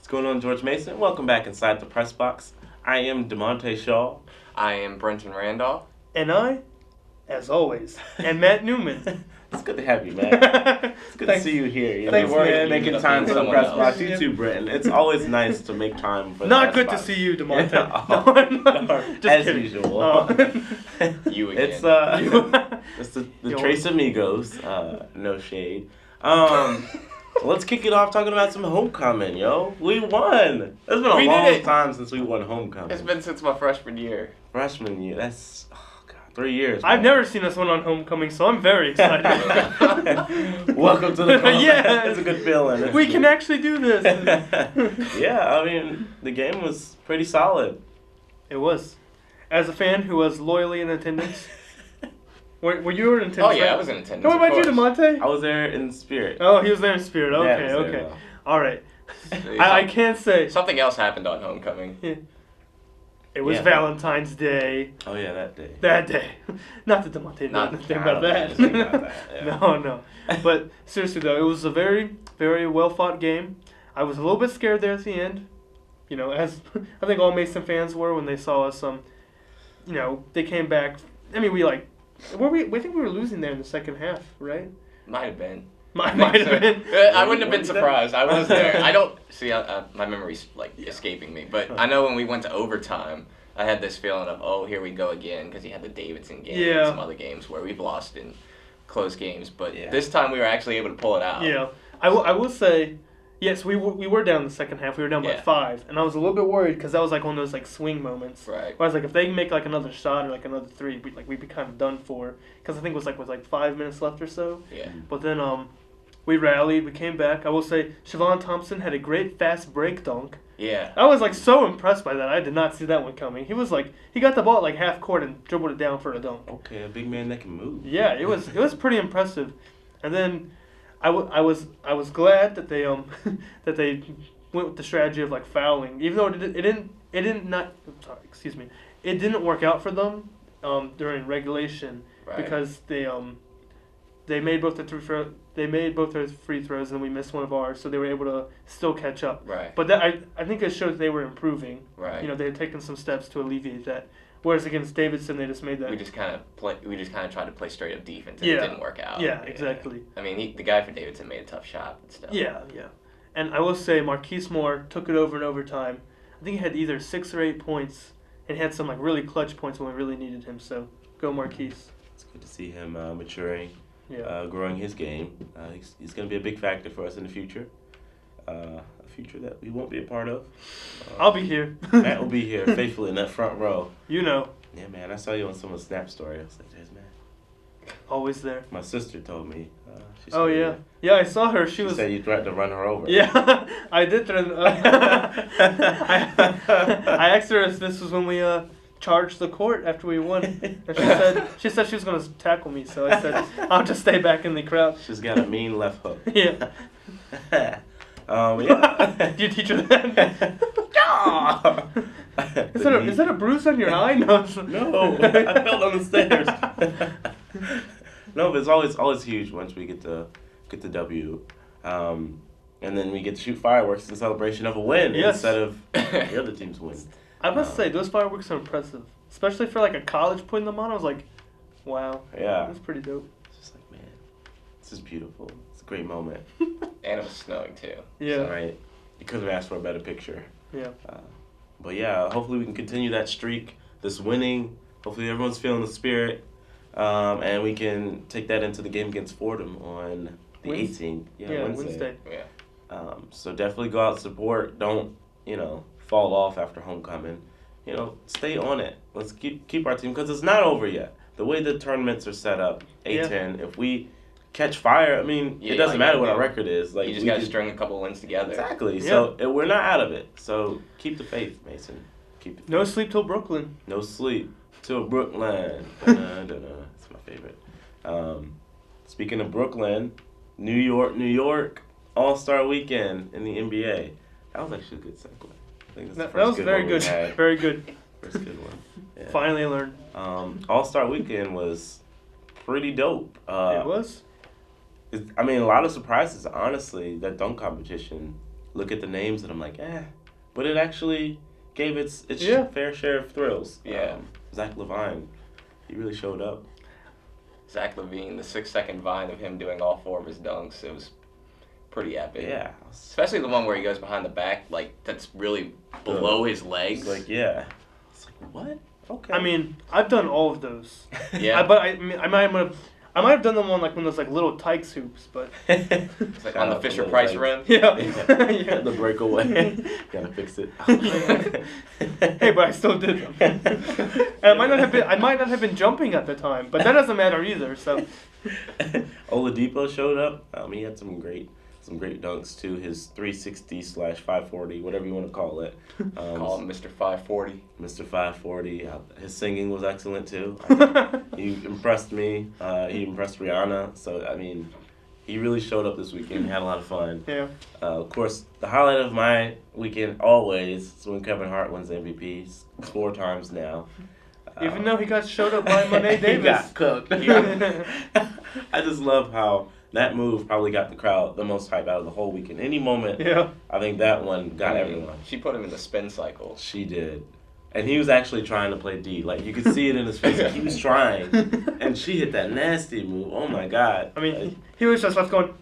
What's going on, George Mason? Welcome back inside the press box. I am DeMonte Shaw. I am Brenton Randolph. And I, as always, am Matt Newman. It's good to have you, man. It's good to see you here. You Thanks, know, we're man. making time for the Someone press else. box. You too, Brenton. It's always nice to make time for the Not press good box. to see you, DeMonte. No, as kidding. usual. You again. It's the Trace Amigos. No shade. Let's kick it off talking about some homecoming, yo. We won. It's been a We did long it. time since we won homecoming. It's been since my freshman year. Freshman year. That's 3 years. I've man. never seen us win on homecoming, so I'm very excited. Welcome to the club. Yeah. It's a good feeling. It's We good. can actually do this. Yeah, I mean, the game was pretty solid. It was. As a fan who was loyally in attendance. Were you in attendance? Oh yeah, right? I was in attendance. What about you, of course. DeMonte? I was there in spirit. Oh, he was there in spirit. Dad Okay, was there, okay. though. All right. See, I can't say. Something else happened on homecoming. It was Yeah. Valentine's Day. Oh, yeah, that day. That day. Not that DeMonte knew Not- anything I about don't that. know anything about that, yeah. No. But seriously, though, it was a very, very well-fought game. I was a little bit scared there at the end. You know, as I think all Mason fans were when they saw us. They came back. I mean, we think we were losing there in the second half, right? Might have been. Might think have so. been. I wouldn't have been What did you say? surprised. I was there. I don't see. My memory's escaping me, but I know when we went to overtime, I had this feeling of here we go again, because you had the Davidson game and Yeah. some other games where we've lost in close games, but Yeah. this time we were actually able to pull it out. Yeah, I will say, yes, we were down in the second half. We were down by Yeah. 5, and I was a little bit worried because that was like one of those like swing moments. Right. Where I was like, if they make like another shot or like another 3, we'd be kind of done for. Because I think it was like 5 minutes left or so. Yeah. But then we rallied, we came back. I will say, Siobhan Thompson had a great fast break dunk. Yeah. I was like so impressed by that. I did not see that one coming. He was like, he got the ball at like half court and dribbled it down for a dunk. Okay, a big man that can move. Yeah, it was pretty impressive. And then I was glad that they that they went with the strategy of like fouling, even though it didn't work out for them during regulation Right. because they made both their free throws and we missed one of ours, so they were able to still catch up. Right. But I think it showed they were improving. Right. You know, they had taken some steps to alleviate that. Whereas against Davidson, they just made that. We just kind of tried to play straight up defense, and Yeah. it didn't work out. Yeah, exactly. I mean, the guy for Davidson made a tough shot and stuff. Yeah. And I will say Marquise Moore took it over in overtime. I think he had either 6 or 8 points and had some like really clutch points when we really needed him. So go Marquise. It's good to see him maturing, Yeah. growing his game. He's going to be a big factor for us in the future. A future that we won't be a part of. I'll be here. Matt will be here faithfully in that front row. You know, Yeah, man, I saw you on someone's Snap story. I was like, there's Matt. always there. My sister told me. She Oh said, yeah. Yeah, I saw her. She She was. said you threatened to run her over. Yeah, I did threaten. I asked her if this was when we charged the court after we won, and she said she was gonna tackle me. So I said I'll just stay back in the crowd. She's got a mean left hook. Yeah. Yeah. Do you teach her that? Is that a bruise on your eye? No. No, I fell on the stairs. No, but it's always huge once we get the W, and then we get to shoot fireworks in celebration of a win Yes. instead of the other team's win. I must say those fireworks are impressive, especially for like a college putting them on. I was like, wow, Yeah, that's pretty dope. it's just like, man, this is beautiful. It's a great moment. And it was snowing too. Yeah, Right. You could have asked for a better picture. yeah. But yeah, hopefully we can continue that streak, this winning. Hopefully everyone's feeling the spirit, and we can take that into the game against Fordham on the 18th. Yeah, Wednesday. Yeah. So definitely go out and support. Don't fall off after homecoming. Stay on it. Let's keep our team, because it's not over yet. The way the tournaments are set up, A10. If we catch fire, I mean, Yeah, it doesn't like, matter what yeah. our record is. Like You just we got to can- string a couple wins together. Exactly. Yeah. So we're not out of it. So keep the faith, Mason. Keep the faith. No sleep till Brooklyn. No sleep till Brooklyn. Dun-dun-dun-dun. That's my favorite. Speaking of Brooklyn, New York, All-Star Weekend in the NBA. That was actually a good segue. I think that's the That first was good very one we good. had. Very good. First good one. Yeah. Finally learned. All-Star Weekend was pretty dope. It was. A lot of surprises, honestly. That dunk competition look at the names and I'm like, but it actually gave its Yeah. fair share of thrills. Yeah. Zach Levine, he really showed up. Zach Levine, the 6-second vine of him doing all 4 of his dunks, it was pretty epic. Yeah. Especially the one where he goes behind the back, like, that's really below his legs. It's like, yeah. It's like, what? Okay. I mean, I've done all of those. Yeah. But I mean, I might have done them on like one of those like little Tykes hoops, but It's like on the Fisher Price rim. yeah. Yeah, the breakaway. Gotta fix it. Hey, but I still did them. And I might not have been jumping at the time, but that doesn't matter either. So Oladipo showed up. He had some great dunks too. His 360/540, whatever you want to call it. Call him Mr. 540. Mr. 540. His singing was excellent too. He impressed me. He impressed Rihanna. So I mean, he really showed up this weekend. Had a lot of fun. yeah. Of course, the highlight of my weekend always is when Kevin Hart wins MVP 4 times now. Even though he got showed up by Monet He Davis. got cooked. I just love how that move probably got the crowd the most hype out of the whole weekend. Any moment, Yeah. I think that one got everyone. She put him in the spin cycle. She did. And he was actually trying to play D. Like, you could see it in his face. He was trying. And she hit that nasty move. Oh, my God. I mean, he was just left going,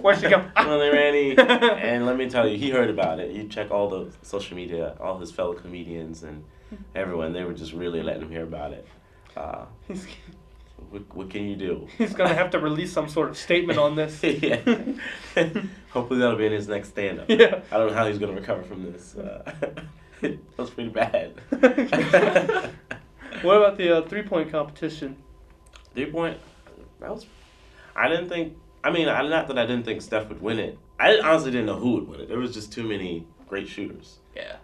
where'd she go? Well, Randy. And let me tell you, he heard about it. You check all the social media, all his fellow comedians and everyone. They were just really letting him hear about it. What can you do? He's going to have to release some sort of statement on this. Yeah. Hopefully that'll be in his next stand-up. Yeah. I don't know how he's going to recover from this. That was pretty bad. What about the 3-point competition? 3-point, I didn't think, not that I didn't think Steph would win it. I honestly didn't know who would win it. There was just too many great shooters. Yeah.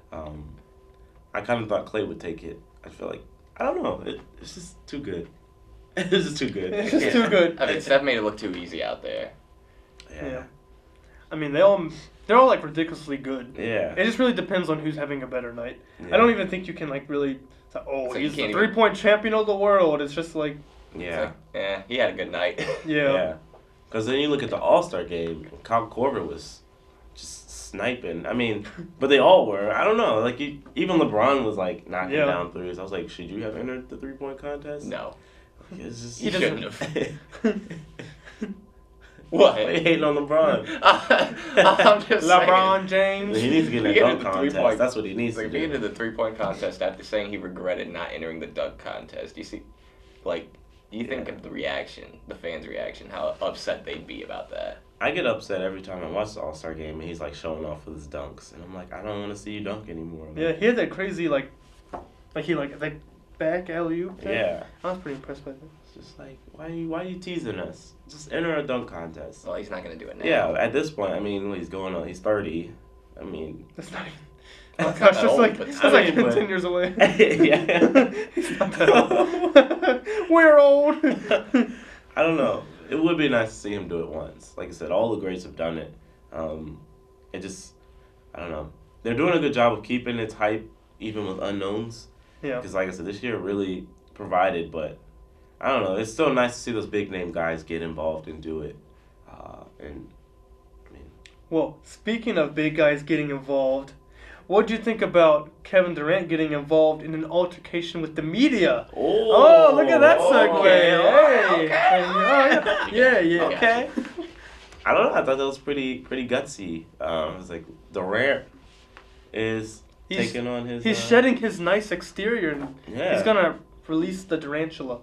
I kind of thought Clay would take it. I feel like, I don't know, it's just too good. It's just too good. It's just too good. I mean, Steph made it look too easy out there. Yeah. I mean, they're all like ridiculously good. Yeah. It just really depends on who's having a better night. Yeah. I don't even think you can like really say, oh, So you he's the can't even- 3-point champion of the world. It's just like, It's Yeah. like, yeah, he had a good night. yeah. Yeah. Because then you look at the All-Star game, Kyle Korver was just sniping. I mean, but they all were. I don't know. Like, even LeBron was, like, knocking Yeah. down threes. I was like, should you have entered the 3-point contest? No. It's just, He shouldn't have. What? They hating on LeBron. I'm just LeBron James. He needs to get in He that entered dunk the contest. 3-point That's what he needs Like, to being do. in the 3-point contest after saying he regretted not entering the dunk contest. You see, like, you think Yeah. of the reaction, the fans' reaction, how upset they'd be about that. I get upset every time I watch the All-Star game and he's, like, showing off with his dunks. And I'm like, I don't want to see you dunk anymore. Like, Yeah, he had that crazy like he like back alley-oop thing. Yeah. I was pretty impressed by that. It's just like, why are you teasing us? Just enter a dunk contest. Well, he's not going to do it now. Yeah, at this point, I mean, he's going on. He's 30. I mean, That's not even. Well, Oh it's gosh, not that that's old, like but that's still. like but- 10 years away. Yeah. He's not that old. We're old. I don't know. It would be nice to see him do it once. Like I said, all the greats have done it. It just, I don't know. They're doing a good job of keeping its hype, even with unknowns. Yeah. Because, like I said, this year really provided, but I don't know. It's still nice to see those big name guys get involved and do it. And I mean, Well, speaking of big guys getting involved, what do you think about Kevin Durant getting involved in an altercation with the media? Oh, look at that segue. okay, Hey. okay, Oh, yeah. Yeah. okay. I don't know. I thought that was pretty gutsy. It was like Durant is taking on his. He's shedding his nice exterior and Yeah. he's gonna release the tarantula.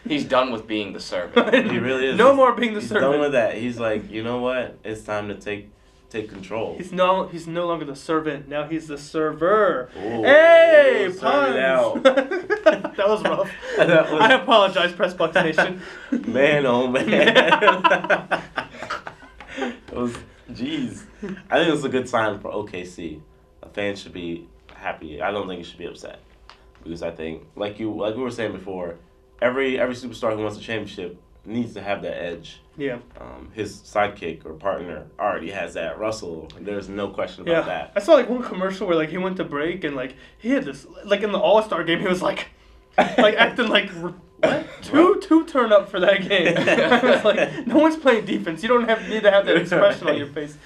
He's done with being the servant. He really is. No more being the He's servant. done with that. He's like, you know what? It's time to take control. He's no longer the servant. Now he's the server. Ooh, Hey, serve it out. puns. That was rough. That was- I apologize, Press Bucks Nation. Man, oh man. It was, jeez. I think it's a good sign for OKC. A fan should be happy. I don't think he should be upset. Because I think, like we were saying before, every superstar who wants a championship needs to have that edge. Yeah. His sidekick or partner already has that. Russell, there's no question about that. I saw like one commercial where like he went to break and like he had this like in the All-Star game he was like acting like What? Two turn up for that game. I was like, no one's playing defense. You don't need to have that expression on your face.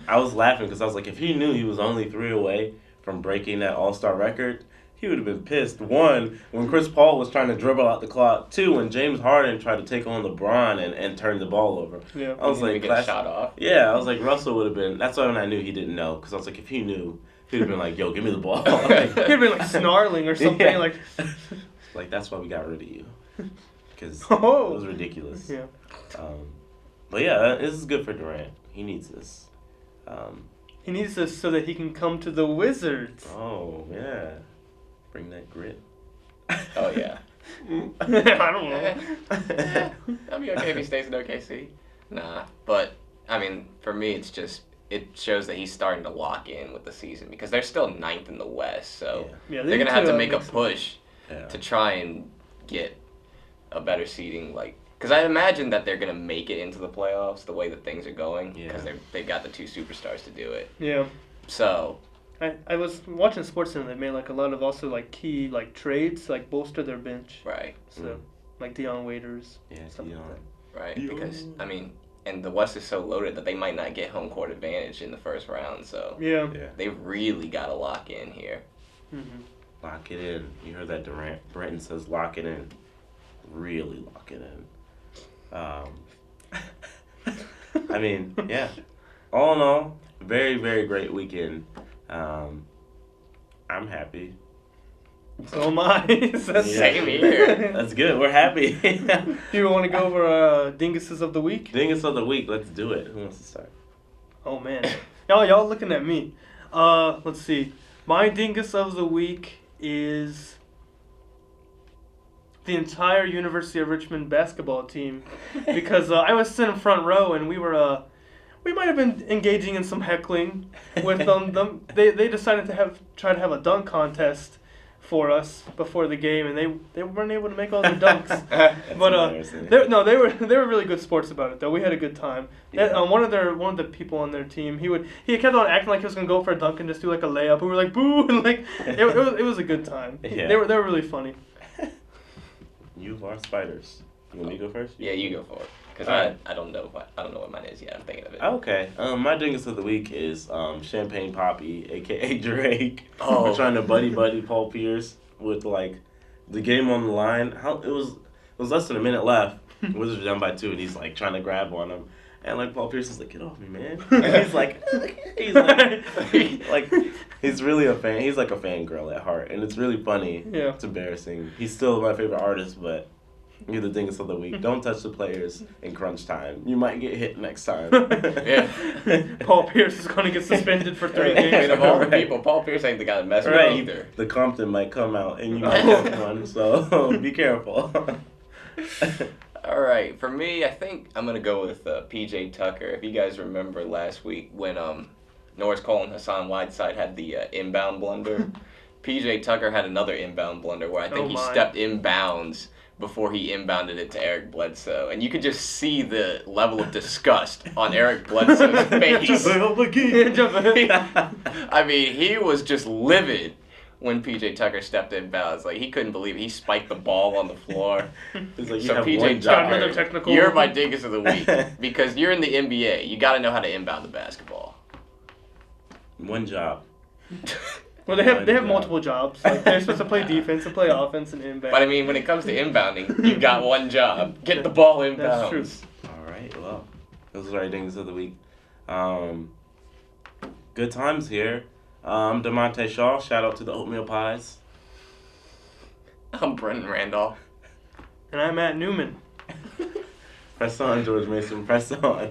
I was laughing because I was like, if he knew he was only 3 away from breaking that All-Star record, he would have been pissed. 1, when Chris Paul was trying to dribble out the clock. 2, when James Harden tried to take on LeBron and turn the ball over. Yeah. I was like, get a shot off. Yeah, I was like, Russell would have been. That's when I knew he didn't know, because I was like, if he knew, he'd have been like, yo, give me the ball. He'd have been like snarling or something. Yeah. Like that's why we got rid of you. Because it Oh. was ridiculous. Yeah. But yeah, this is good for Durant. He needs this. He needs this so that he can come to the Wizards. Oh, yeah. Bring that grit. Oh yeah. I don't know. I'll be okay if he stays in OKC. Nah, but I mean, for me, it shows that he's starting to lock in with the season because they're still 9th in the West, so Yeah, they're gonna have to make a sense. push Yeah. to try and get a better seeding, because I imagine that they're gonna make it into the playoffs the way that things are going, because Yeah. they've got the 2 superstars to do it. Yeah. So I was watching SportsCenter. They made like a lot of also like key like trades like bolster their bench. right, So like Deion Waiters. Yeah, Stuff like Dion. right, Yeah. because I mean, and the West is so loaded that they might not get home court advantage in the first round. So Yeah. Yeah. they really got to lock in here. Mm-hmm. Lock it in. You heard that, Durant. Brenton says lock it in. Really lock it in. I mean, yeah. All in all, very, very great weekend. I'm happy. So am I. That's- Same here. That's good. We're happy. Do you want to go over dinguses of the week? Dingus of the week. Let's do it. Who wants to start? Oh man, y'all looking at me. Let's see. My dingus of the week is the entire University of Richmond basketball team, because I was sitting in front row and we might have been engaging in some heckling with them. They decided to try to have a dunk contest for us before the game, and they weren't able to make all their dunks. That's But embarrassing. they were really good sports about it though. We had a good time. Yeah. One of the people on their team, he kept on acting like he was gonna go for a dunk and just do like a layup. We were like boo, and like it was a good time. Yeah. They were really funny. You are spiders. You want me to go first? Yeah, you go for it, because Alright. I don't know what mine is yet. I'm thinking of it. Okay. My dingus of the week is Champagne Poppy, aka Drake. Oh. We're trying to buddy Paul Pierce with like the game on the line. It was less than a minute left. Wizards were down by 2, and he's like trying to grab on him. And like Paul Pierce is like, get off me, man. And he's like, he's really a fan. He's like a fangirl at heart, and it's really funny. Yeah. It's embarrassing. He's still my favorite artist, but you're the dingus of the week. Don't touch the players in crunch time. You might get hit next time. Yeah. Paul Pierce is gonna get suspended for 3 I mean, games. of all the Right. people, Paul Pierce ain't the guy to mess with Right. either. The Compton might come out, and you might get one. So be careful. All right, for me, I think I'm gonna go with PJ Tucker. If you guys remember last week when Norris Cole and Hassan Whiteside had the inbound blunder, PJ Tucker had another inbound blunder where I think Oh he my. stepped inbounds before he inbounded it to Eric Bledsoe, and you could just see the level of disgust on Eric Bledsoe's face. I mean, he was just livid when PJ Tucker stepped inbounds. Like, he couldn't believe it. He spiked the ball on the floor. It's like you So have PJ one job. Another Tucker, technical- you're my dingus of the week because you're in the NBA. You got to know how to inbound the basketball. One job. Well, they have One multiple jobs. Like they're supposed to play defense and play offense and inbound. But I mean, when it comes to inbounding, you've got one job: get the ball inbounds. That's true. All right. Well, those are our dingus of the week. Good times here. I'm DeMonte Shaw. Shout out to the oatmeal pies. I'm Brendan Randolph. And I'm Matt Newman. Press on, George Mason. Press on.